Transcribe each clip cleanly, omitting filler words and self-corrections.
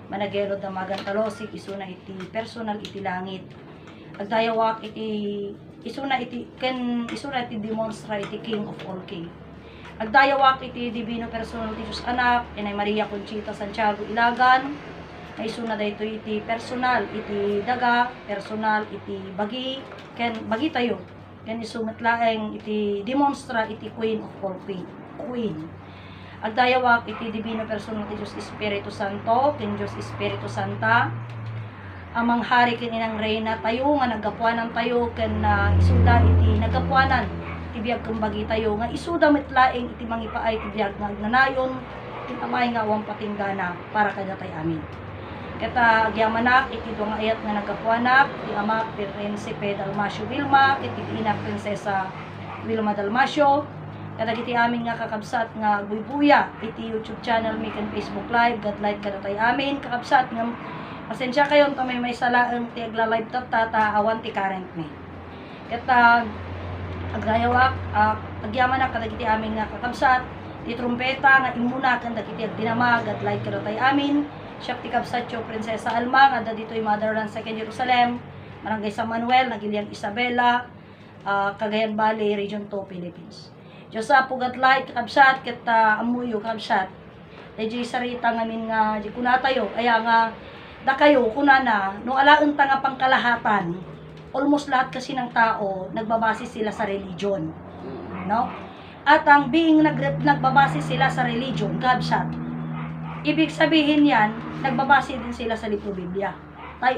managelo damagan talosik isuna iti personal iti langit. Agdayawak iti isuna iti demonstra iti King of all king. Agdayawak iti divino personal ti Diyos anak inay Maria Conchita Santiago Ilagan. Ay isuna dayto iti personal iti daga, personal iti bagi, ken bagi tayo. Ken isumet laeng iti demonstra iti Queen of all queen. Agdayawak iti divino personal ti Diyos Espiritu Santo, ken Diyos Espiritu Santa, amang hari ken inang reyna tayo nga nagapuanan tayo ken isuda iti nagapuanan iti biag kumbagi tayo nga isuda metlaeng iti mangipaay iti biag nga agnanayon iti amay nga awang patinggana para kadatay amin. Kata agyamanak iti duang ayat nga nagapuanak ti amak ti Prinsipe Dalmasio Vilma iti ina Prinsesa Vilma Dalmasio. Kadagiti amin nga kakabsat nga buybuya iti YouTube channel mi ken Facebook Live gadlight kadatay amin kakabsat nga pasensya kayo ta may salaeng ti agla-live tata awan ti current mi. Kata agdayawak agyaman na kadagiti amin nga kakabsat ti trumpeta nga imuna ken dagiti agdinama gadlight kadatay amin. Siya ti kabsat yo Prinsesa Alma nga ditoy Motherland Second Jerusalem, Barangay San Manuel, Nagilian Isabela, Cagayan Valley, Region 2, Philippines. Diyos sa pugatlight kakabsat ket amuyo kakabsat. Dayjay sarita ngamin nga di kunatayo aya nga da kayo kunana no alaen ta nga pangkalahatan. Almost lahat kasi ng tao nagbabase sila sa religion. No? At ang being nagbabase sila sa religion, kakabsat. Ibig sabihin yan, nagbabase din sila sa libro Biblia.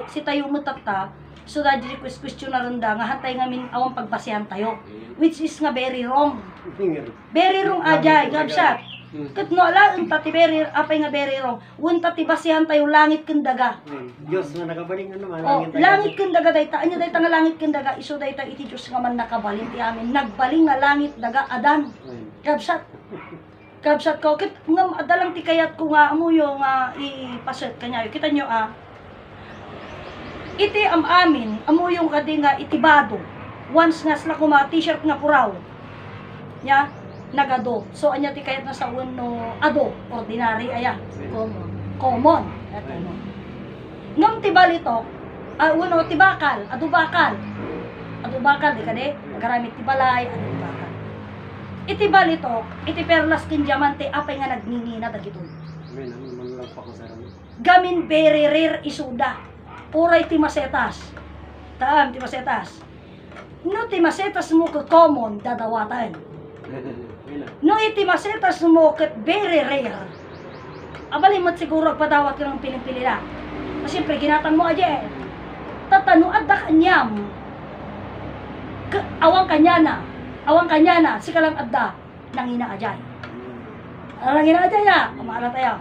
Si tayo mutata, so da di question na ronda nga hantay ngamin awang pagbasihan tayo, which is nga very wrong. Very wrong ajay, gabsat. Kat no alaen tati very apay nga very wrong. Wen tati basihan tayo langit ken daga. Dios nga nakabaling naman langit ken daga dayta anya dayta nga langit ken daga isu dayta iti Dios nga man nakabalin ti amin. Nagbaling nga langit daga adan. Gabsat. Kabsat ko kit nga adalang ti kayat ko nga amuyo nga ipaset kanyayo. Kita nyo iti amin amuyong kadi nga itibado. Once nga sila kuma t-shirt nga puraw. Nya nagado. So anya ti kayat na sa uno ado ordinary aya. Common. Ngam ti balitok uno ti bakal, ado bakal. Ado bakal di kadi magaramit ti balay ado bakal. Iti balitok, iti perlas ken diamante apay nga nagningina dagitoy. Gamin very rare isuda. Puray ti masetas. Taam ti masetas. No ti masetas mo ka common dadawatan. No iti masetas mo ket very rare. Abali mo siguro padawat ka ng piling-pili na. Kasi siyempre ginatan mo aja. Tatano adda kanyam. Awang kanya na, si kalang adda, nangina ajay. Nangina ajay na, kumala tayo.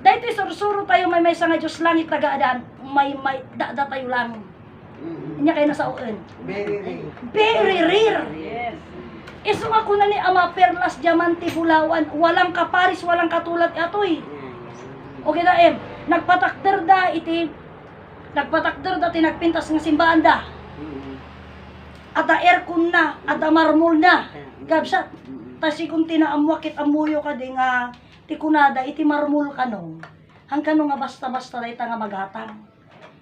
Dahil ito, sursuro tayo, may nga Diyos langit taga-adan, may dada tayo lang. Inya kayo nasa uin. Very rare. Yes. Iso nga kuna ni ama perlas, diamante, bulawan, walang kaparis, walang katulad atoy. Okay na nagpatakder da, tinagpintas ng simbahan da. Ada aircon na, ada marmol na. Gabsat. Tasi kung tinaamwakit amuyo ka di nga tikunada, iti marmol ka no. Hangka no nga basta-basta na nga magatang.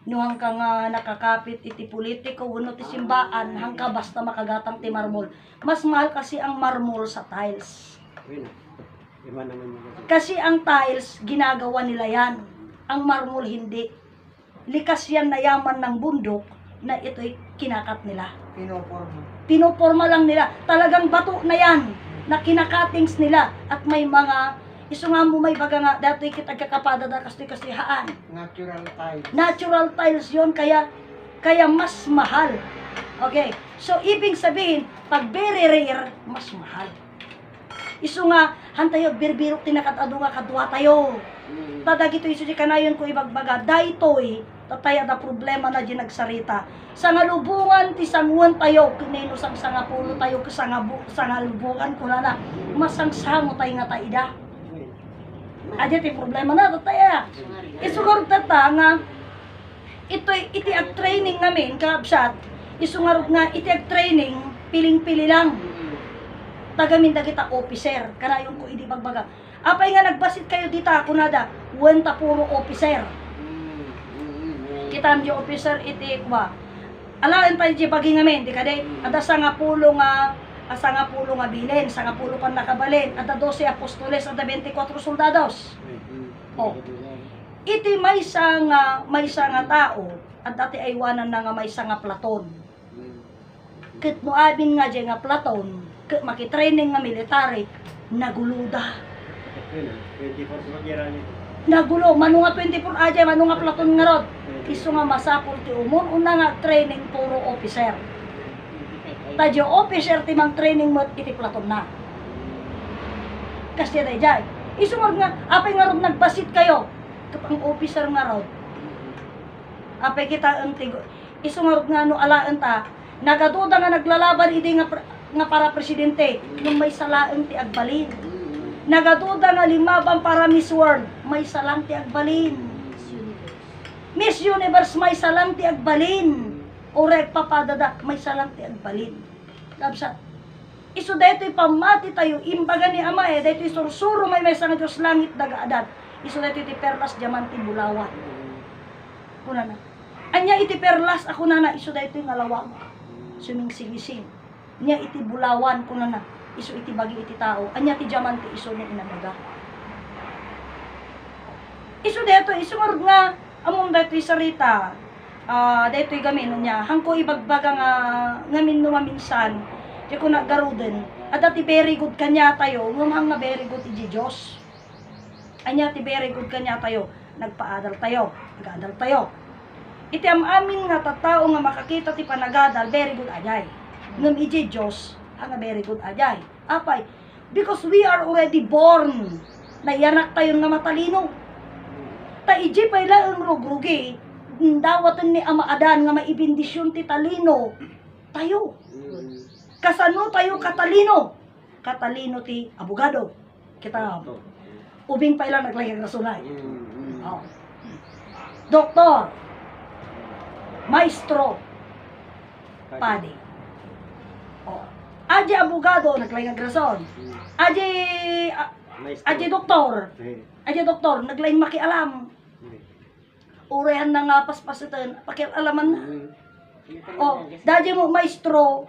No hangka nga nakakapit iti politiko, uno ti simbaan, hangka basta makagatang ti marmol. Mas mahal kasi ang marmol sa tiles. Kasi ang tiles, ginagawa nila yan. Ang marmol hindi. Likas yan na yaman ng bundok na ito'y kinakat nila. Pinoporma lang nila. Talagang bato na yan na kinakatings nila. At may mga, iso nga mo may baga nga, dato'y kitagkakapada da kasi haan. Natural tiles yun, kaya mas mahal. Okay, so ibig sabihin, pag very rare, mas mahal. Iso nga, hantayo, birbirok tinakatado nga kadwa tayo. Tadag ito iso di kanayon ko ibagbaga, daytoy, tataya da problema na di nagsarita. Sa ngalubungan ti sanguan tayo, kinino sang sangapulo tayo, sangalubungan ko na masangsango tayo nga taida. Adya ti problema na, tataya. Isugar tata nga, iti ag training namin, kaabsat, isungarog nga, iti ag training, piling-pili lang. Tagamin da kita officer, kanayon ko idi bagbaga. Apay nga nagbasit kayo dita, kunada, wenta puro officer. Kitam di officer iti kwa. Alaan tayo di pagi ngamin, di ka de. Ada sa nga pulo nga bilin, sa nga pulo kan nakabalin, ada 12 apostoles, ada 24 soldados. Oh. Iti may nga tao, at dati aywanan na nga may nga platon. Ket no abin nga di nga platon, ket makitraining nga military, naguluda. 24 sa magyara nito. Nagulo, mano nga 24 aja, mano nga platon nga rod. Iso nga masapol ti umon, una nga training puro officer. Tadyo officer ti mang training mo iti platon na. Kasi day jay. Iso nga, apay nga rod nagbasit kayo. Kapang officer nga rod. Apay kita antigo. Iso nga rod nga no alaan ta, nagaduda nga naglalaban idi nga para presidente, nung may salaan ti agbalin. Nagaduda nga limabang para Miss World, may salang ti agbalin. Miss Universe, may salang ti agbalin. Orek papadada, may salang ti agbalin. Labsat. Iso deto'y pamati tayo, imbaga ni Ama deto'y sursuro may sa nga Diyos langit dagaadan. Iso deto'y ti perlas diamanti bulawan. Kuna na. Anya iti perlas, ako na iso deto'y ngalawang. Suming-singising. Nya iti bulawan, kuna na. Iso iti bagi iti tao. Anya ti diamante iso niya inanaga. Iso deto'y, iso nga, among deto'y sarita, deto'y gamin niya, hangko ibagbaga nga minno minsan, di ko naggaruden, at dati very good kanya tayo, ngumang nga very good iti Diyos. Anya ti very good kanya tayo, nagpaadal tayo, nag-adal tayo. Iti amin nga tatao nga makakita ti panagadal, very good ajay. Ngum iti Diyos, ang very good ajay. Apay, because we are already born, nayanak tayo nga matalino. Ta iji pala ang rugrugi, dawatan ni Ama Adan nga maibindisyon ti talino, tayo. Kasano tayo katalino? Katalino ti abogado. Kita, ubing pa ilang naglagay ng rasulay. Oh. Doktor, maestro, padi. Oh. Aji abogado, naglagay ng rason. Aji doktor, naglaing makialam. Urehan na nga paspasitan, pakialaman na. Oh, dadya mo maestro,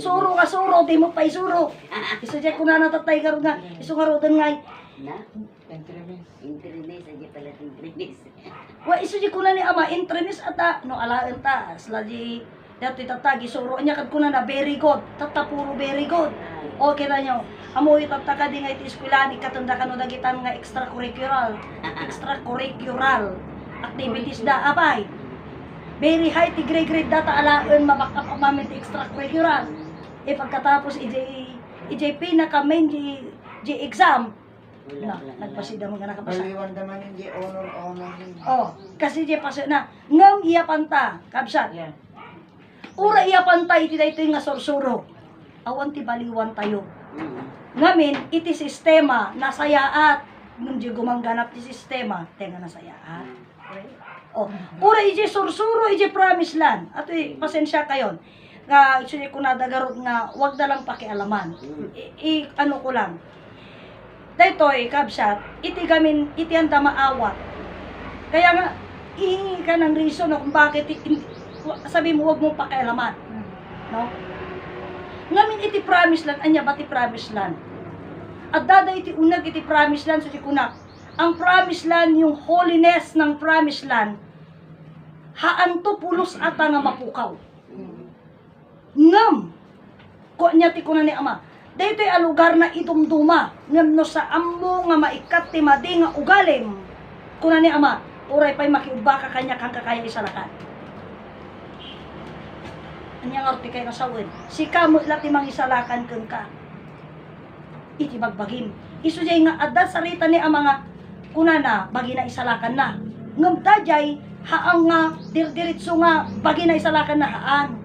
suro ka suro, di mo pa isuro. Isa dyan ko na natatay ka rin nga, iso nga rin nga. Na? Internes aja pala internes. Wa iso dyan ko na ni Ama, internes ata, no alaan ta, sila di, dati tatagi, suro niya kad ko na very good, tata puro very good. Okay na nyo, amoy tataka di nga iti eskwelahan, ikatanda ka no dagitan nga extracurricular activities da apay. Very high ti grade data alaan mabakap ang mamin ti extracurricular. E pagkatapos EJ pinaka-main di exam. Na, nagpasida mo nga nakapasa. Baliwan naman hindi honor. Oh, kasi di pasa na ngam iya panta, kabsat. Yeah. Ura iya panta iti daytoy nga sursuro. Awan ti baliwan tayo. Ngamin iti sistema nasayaat nung di gumangganap ti sistema tenga nasayaat. Oh, ura iti sursuro iti promise land. Ato pasensya kayon. Nga iti ko nadagarot nga wag na lang pakialaman. Ano ko lang. Daytoy kabsat iti gamin iti anda maawat. Kaya nga ihingi ka ng reason kung bakit sabi mo wag mo pakialaman. No? Ngamin iti promise land, anya ba ti promise land? At dada iti unag iti promise land, so di kunak. Ang promise land, yung holiness ng promise land, haan to pulos ata nga mapukaw. Ngam, ko niya ti kunan ni Ama, daytoy a lugar na idumduma, ngam no sa ammo nga maikat ti madi nga ugalim, kunan ni Ama, uray pa'y makiuba ka kanya kang kakaya isalakan. Anya nga kay nasawin. Si kamo lati mangisalakan kang ka. Iti bagbagim. Isu jay nga adat sarita ni ang mga kunana bagi na isalakan na. Ngam dajay haang nga dirdiritso nga bagi na isalakan na haan.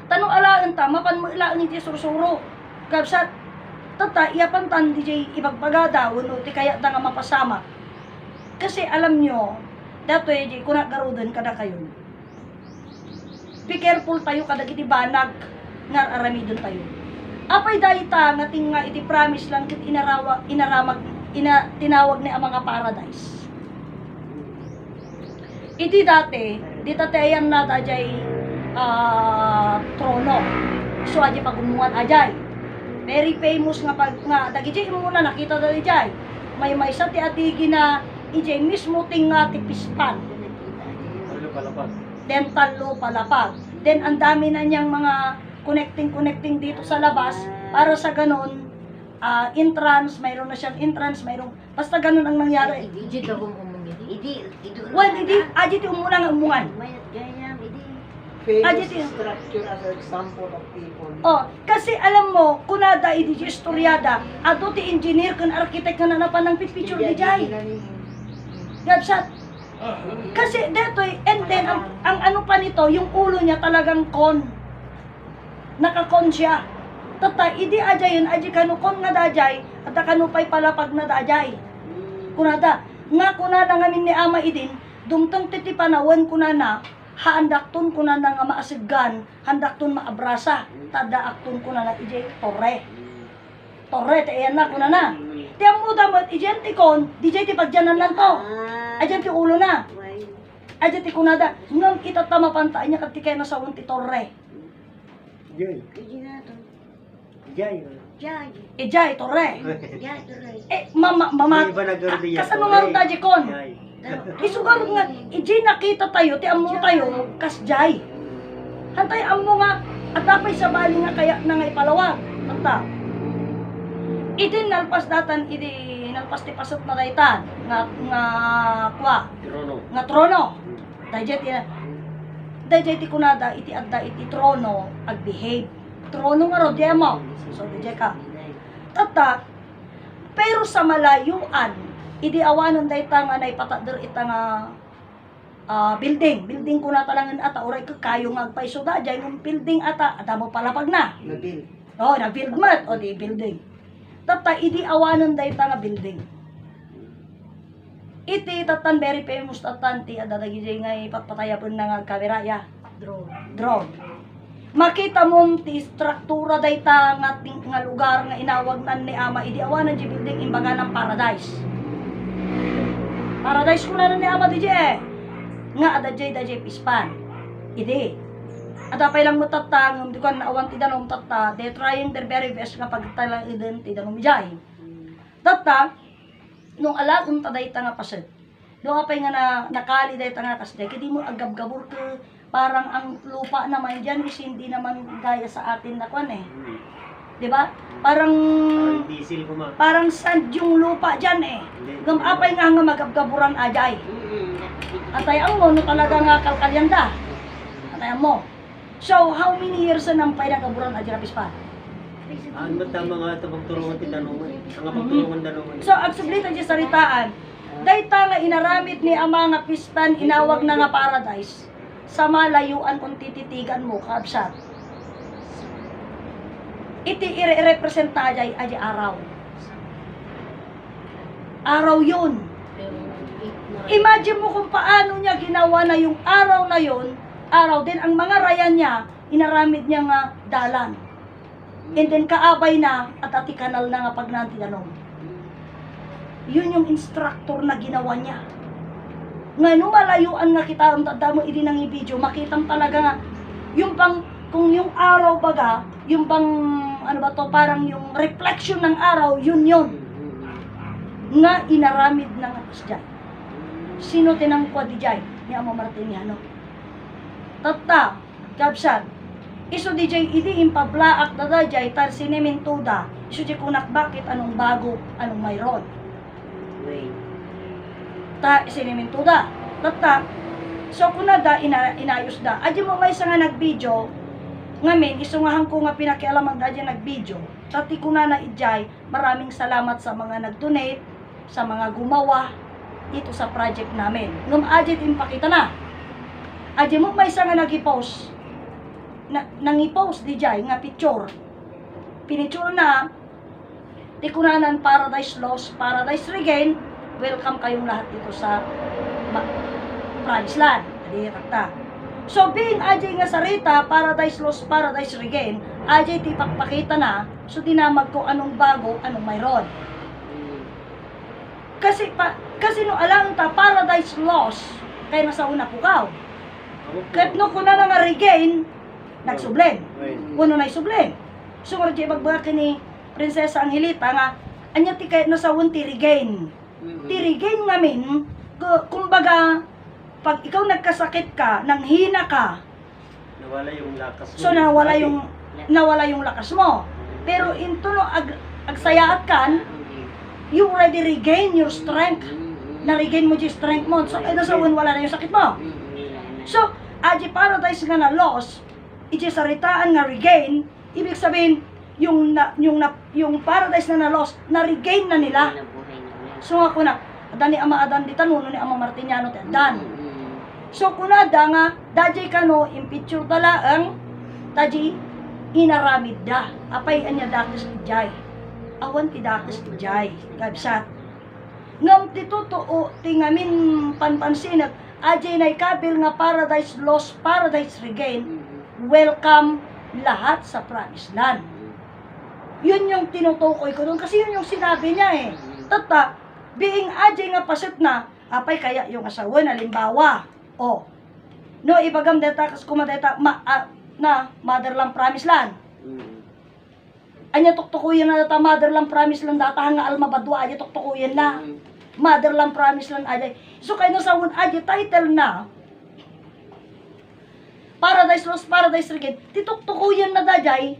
Tanong alaan ta mapan mo ilaan iti sursuro. Kabsat tata iyapan tan DJ ibagbagada uno ti kaya ta nga mapasama. Kasi alam nyo datoy di kuna garudan kada kayon. Be careful tayo kada iti banag nga aramidon tayo. Apay dayta nga tinga iti promise lang ket tinawag ni ang mga paradise. Iti dati, di tateyan na dajay trono. So aji pagumungan ajay. Very famous nga pag nga dagiti mo muna nakita dali jay. May sa ti atigi na ijay mismo ting nga ti pispan. Ano palapag? Then talo palapag. Then ang dami na niyang mga connecting dito sa labas para sa ganon entrance, mayroon na siyang entrance, mayroon basta ganon ang nangyari. Idi daw umungin. Idi. Well, hindi aji ti umuna nga umungan. Mayat gayam, idi. Famous Structure as an example of people. Oh, kasi alam mo, kunada idi istoryada, ato ti engineer kun architect nga nanapan ng picture di jay. Gabsat. Kasi detoy, and then ang ano pa nito, yung ulo niya talagang kon. Nakakon siya. Tata, idi ajay yun, aji kanukon nga dajay, at kanupay palapag na dajay. Kunada, nga kunada ngamin ni ama idin, dumtong titi panawan kunana, haandakton kunana nga maasigan, handakton maabrasa, tadaakton kunana ijay torre. Torre, tayan na kunana. Tiyang mo damot, ijay tikon, dijay ti pagjanan lang to. Ajan ti ulo na. Ajan ti kunada. Ngam itatama pantaan niya katikay na sa ti torre. Jay. Idi na to. Jay. Jay. Ijay, torre. Jay tuloy. Mama. Hindi ba nagkaroon niya? Kasano nga rin tayo kon? Jay. Isugal nga, ijay nakita tayo, ti amo tayo, kasjay. Hantay amo nga, at tapay sa bali nga kaya na nga ipalawag. Tata. Idin nalpas datan, nalpas ti pasot na daytan, nga Trono. nga trono. Dayjay ti kunada iti adda iti trono agbehave. Trono nga ro mo. So dayjay ka. Tata. Pero sa malayuan, idi awanon dayta nga naipatadder ita nga building ko na talangan ata oray kayo nga agpaiso dayjay ng building ata mo palapag na. Nabil. Oh, na build mat o di building. Tata idi awanon dayta nga building. Iti tatan very famous tatan ti adadagi nga ipagpatayapon na nga kamera ya. Drone. Makita mo ti struktura dayta nga lugar nga inawag nan ni ama idi awanan di building imbaga ng paradise. Paradise ko na ni ama di nga adajay pispan. Idi. Ada pa lang mo tatang di ko naawan ti danom tata they trying their very best nga pagtalang iden ti danom jay. Tata nung alagon ta dayta nga paset. Do apay nga nakali dayta nga kasday kidi mo agab-gabor ke parang ang lupa naman diyan is hindi naman gaya sa atin na kwan eh. 'Di ba? Parang Diesel ko ma. parang sand yung lupa diyan eh. Gam apay nga magab-gaburan ajay. Atay ang mo no talaga nga kalkalyanda. Atay mo. So how many years na nang pay nagaburan ajay rapis pa? Ano tama nga ito pagtulungan ti danungan. Ang pagtulungan danungan. So, agsublitan siya saritaan. Dayta nga inaramit ni ama nga pispan, inawag na nga paradise. Sa malayuan kung tititigan mo, kabsat. Iti i-representa ajay araw. Araw yun. Imagine mo kung paano niya ginawa na yung araw na yun, araw din, ang mga rayan niya, inaramid niya nga dalan. And then kaabay na at ati kanal na nga pag nanti anong. Yun yung instructor na ginawa niya. Nga nung malayuan nga kita ang tanda mo idi nang i-video, makitang talaga nga yung pang kung yung araw baga, yung pang ano ba to, parang yung reflection ng araw, yun nga inaramid ng asdyan. Sino tinangkwa di jay ni Amo Martiniano? Tata, kabsat. Iso DJ idi impablaak da dajay tar sinementuda. Iso di kunak bakit anong bago, anong mayroon. Wait. Ta sinementuda. Tata. So kunada inayos da. Adyo mo may nga nagvideo. Ngamin iso nga hangko nga pinakialamang dadya nagvideo. Tati kunana ijay, maraming salamat sa mga nag-donate, sa mga gumawa dito sa project namin. Ngum adyo impakita na. Adyo mo may nga nag-post. Nangipost di jay nga picture. Pinicture na Tikunanan Paradise Lost, Paradise Regain. Welcome kayong lahat dito sa Promised Land. Adi takta. So being ajay nga sarita Paradise Lost, Paradise Regain, ajay ti pakpakita na so dinamag ko anong bago, anong mayroon. Kasi no alang ta Paradise Lost, kaya nasa una pukaw. Amo po. Kahit no kuna na nga regain, nagsublem. Wait. Kuno na isublem. So nga di bagbaga kini Prinsesa Angelita nga anya ti kahit nasa ti regain. Ti regain ngamin, kumbaga pag ikaw nagkasakit ka, nang hina ka, Nawala yung lakas mo. so nawala yung lakas mo. Pero into no agsayaat kan, you already regain your strength. Na-regain mo yung strength mo. So, nasa wala na yung sakit mo. So, aji paradise nga na loss, iti saritaan nga regain, ibig sabihin, yung paradise na na-loss, na-regain na nila. So, ako na, adan ni Ama Adan di tanuno ni Ama Martiniano ti Adan. So, kunada nga, dajay kano, impicture tala ang, taji, inaramid da. Apay anya dakis ti jay. Awan ti dakis ti jay. Kabsat. Ngam ti totoo, ti ngamin panpansinag, ajay na ikabil nga paradise lost, paradise regain, welcome lahat sa promised land. Yun yung tinutukoy ko doon kasi yun yung sinabi niya eh. Tata, being ajay nga pasit na, apay kaya yung asawa na limbawa. O, no, ibagam deta, kas kumadeta, na motherland promised land. Anya tuktukuyan na data motherland promised land data nga almabadwa, anya tuktukuyan na. Motherland promised land ajay. So kayo na sa ajay title na, Paradise Lost, Paradise Regain, tituktukuyan na dajay,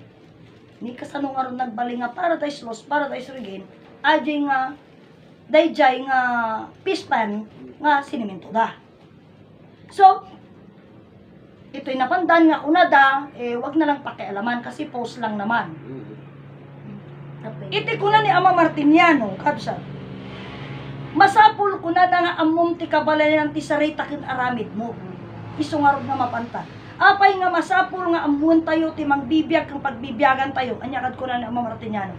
ni kasano nga ron nagbali nga Paradise Lost, Paradise Regain, ajay nga, dayjay nga pispan nga siniminto da. So, ito'y napandan nga unada, wag na lang pakialaman kasi post lang naman. Iti ko na ni Ama Martiniano, kabsa, masapul ko na nga amom ti kabalayan ti sarita kin aramid mo. Isungarog na mapanta. Apay nga masapul nga amuon tayo ti mangbibiyag kang pagbibiyagan tayo. Anyakad ko na ni Ama Martiniano.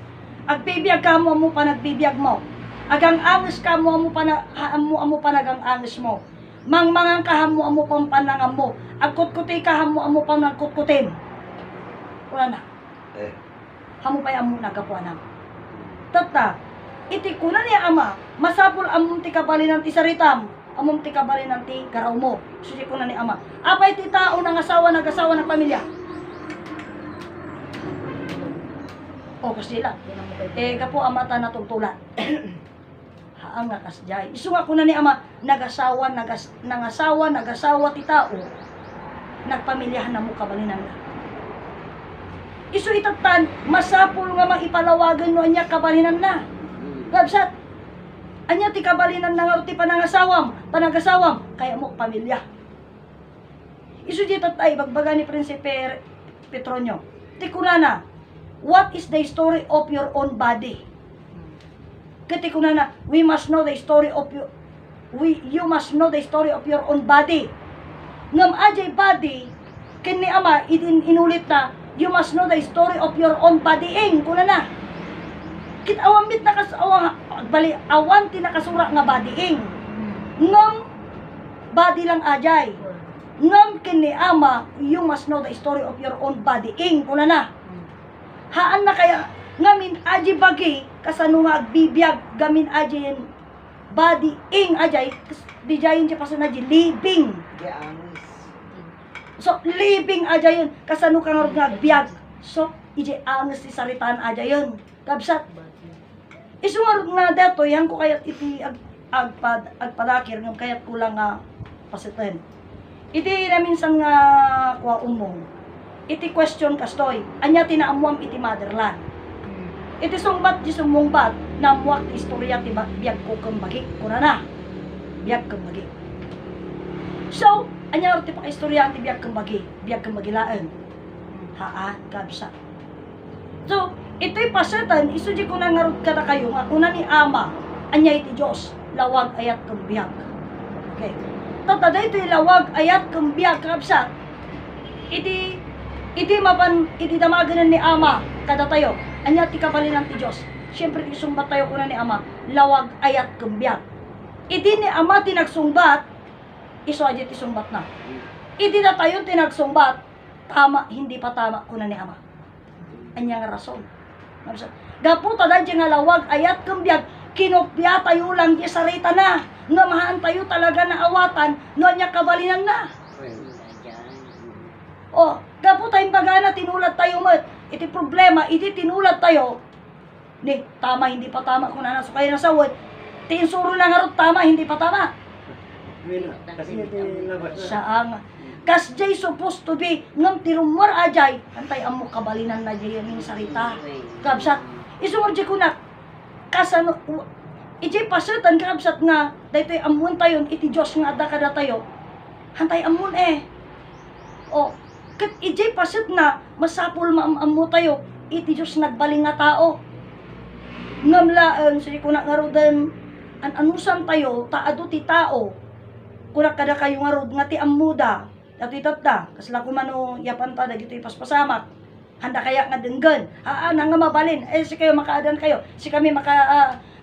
Agbibiyag ka mo pa nagbibiyag mo. Agang angis ka mo pa na amo pa nagang angis mo. Mangmangang ka mo pang panangam mo. Agkutkuti ka mo pang nagkutkutin. Wala na. Hamo pa amo nagapuanam. Tata, iti kuna ni Ama, masapul amom ti kabalinan ti saritam, amom ti kabalinan ti garaw mo. Susi kuna ni Ama. Apay ti tao nang asawa ng pamilya. O kasi sila. Kapo Ama ta natugtulan. Haang nga kasjay. Isu nga kuna ni Ama, nagasawa ti tao, nagpamilyahan na mo kabalinan na. Isu itatan, masapul nga maipalawagan no anya kabalinan na. Gabsat, anya ti kabalinan na nga ti panangasawam, kaya mo pamilya. Isu di tatay, bagbaga ni Prinsipe Petronio. Ti kunana, what is the story of your own body? Kati kunana, we must know the story of you must know the story of your own body. Ngam ajay body, kini Ama, inulit na, you must know the story of your own bodying. Kuna na. Kit awamit na bali awan ti nakasura nga bodying. Ngam body lang ajay. Ngam kini Ama, you must know the story of your own bodying. Kuna na. Haan na kaya ngamin aji bagi kasano nga agbibiyag gamin aji bodying ajay di jayin ti paso na living. So, living aja yun. Kasano ka nga agbiag. So, ije angas ti saritaan aja yun. Kabsat. Isungarog nga dato, yan ko kayat iti agpadakir, ng kayat kulang nga pasitin. Iti na minsan nga kwa umong. Iti question kastoy. Anya tinaamuam iti motherland. Iti sumbat di sumungbat na muwak ti istorya ti biag ko kembagi. Kuna na. Biag kembagi. So, anya ti pakistorya ti biag kembagi laen. Haan, kabsa. So, ito'y pasatan, isuji ko na ngarod ka na kayo, nga una ni Ama, anya iti Diyos, lawag ayat kembiyag. Okay. Tatada ito'y lawag ayat kembiyag, kabsa. Iti damaganan ni Ama, kada tayo, anya ti kabalinan ti Diyos. Siyempre, isumbat tayo kuna ni Ama, lawag ayat kembiyag. Iti ni Ama tinagsumbat, iso aja ti sumbat na. Iti na tayo tinagsumbat, tama, hindi pa tama kuna ni Ama. Anya nga rason. Gaputa dahil nga lawag ayat kembiyag, kinopya tayo lang di sarita na. Nga mahaan tayo talaga na awatan, no niya kabalinan na. O, gapo tayong bagana, tinulat tayo mat. Iti problema, iti tinulat tayo. Ni, tama, hindi pa tama kung nanaso kayo nasawad. Tinsuro na nga ron, tama, hindi pa tama. Kasi ito labas na. Saang, kas jay supposed to be, ngam tirumor ajay, antay amo kabalinan na jay yung sarita. Kabsat, isungor jay kunak, kasano, ijay pasatan kabsat nga, daytoy amun tayo, iti Diyos nga ada kada tayo, hantay amun O, kat ijay pasat na, masapul maamamu tayo, iti Diyos nagbaling nga tao. Ngamlaan, sige kunak nga rodan, anusan tayo, taado ti tao, kunak kada kayo nga rod, nga ti amuda, at itatda, kasla kumano yapanta, dagito ipaspasamak, handa kaya nga denggan, nga mabalin, si kayo makaadan kayo, si kami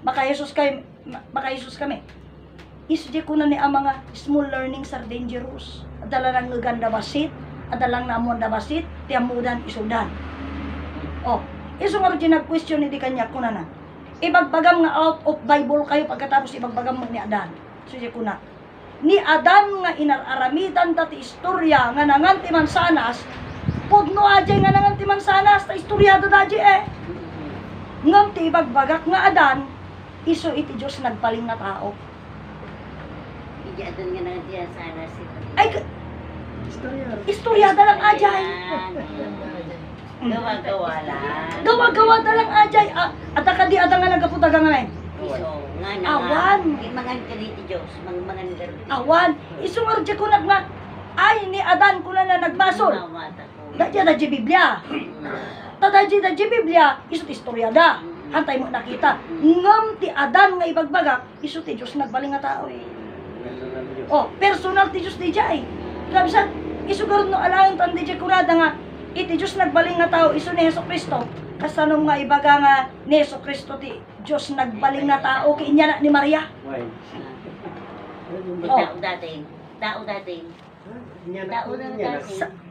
maka-Jesus kayo, maka-Jesus kami. Isdi ko na ni ang mga small learnings are dangerous. Adala lang ngaganda basit, adalang namuan da basit, ti amudan isudan. Oh, iso nga rin nag-question ni di kanya kuna na. Ibagbagam nga out of Bible kayo pagkatapos ibagbagam mo ni Adan. So di kuna. Ni Adan nga inararamitan dati istorya nga nanganti mansanas, pugno ajay nga nanganti mansanas, ta istorya da daji Ngam ti ibagbagak nga Adan, iso iti Diyos nagpaling nga tao. Ijatan nga na diya sana si Ay, istorya da lang ajay. Gawa-gawa lang. Gawa-gawa da lang ajay. At akadi ada nga nagaputaga nga men. Iso, nga na Awan. Mangan ka dito, Diyos. Mangan ka dito. Awan, iso nga rin ko nga, ay ni Adan ko na nagmasol. Mawata ko. Dadya da Biblia. Tadadya da Biblia, iso ti istorya da. Hantay mo nakita. Ngam ti Adan nga ibagbagak, iso ti Diyos nagbaling nga tao. Oh, personal ti Diyos di jay. Kabsat, iso garon no alayon tan di jay kurada nga, iti Diyos nagbaling nga tao, iso ni Heso Kristo. Kasanong nga ibaga nga ni Heso Kristo ti Diyos nagbaling nga tao, kiinya na ni Maria. Why? Tao dati. Tao dati. Niya na Tao niya na. dati.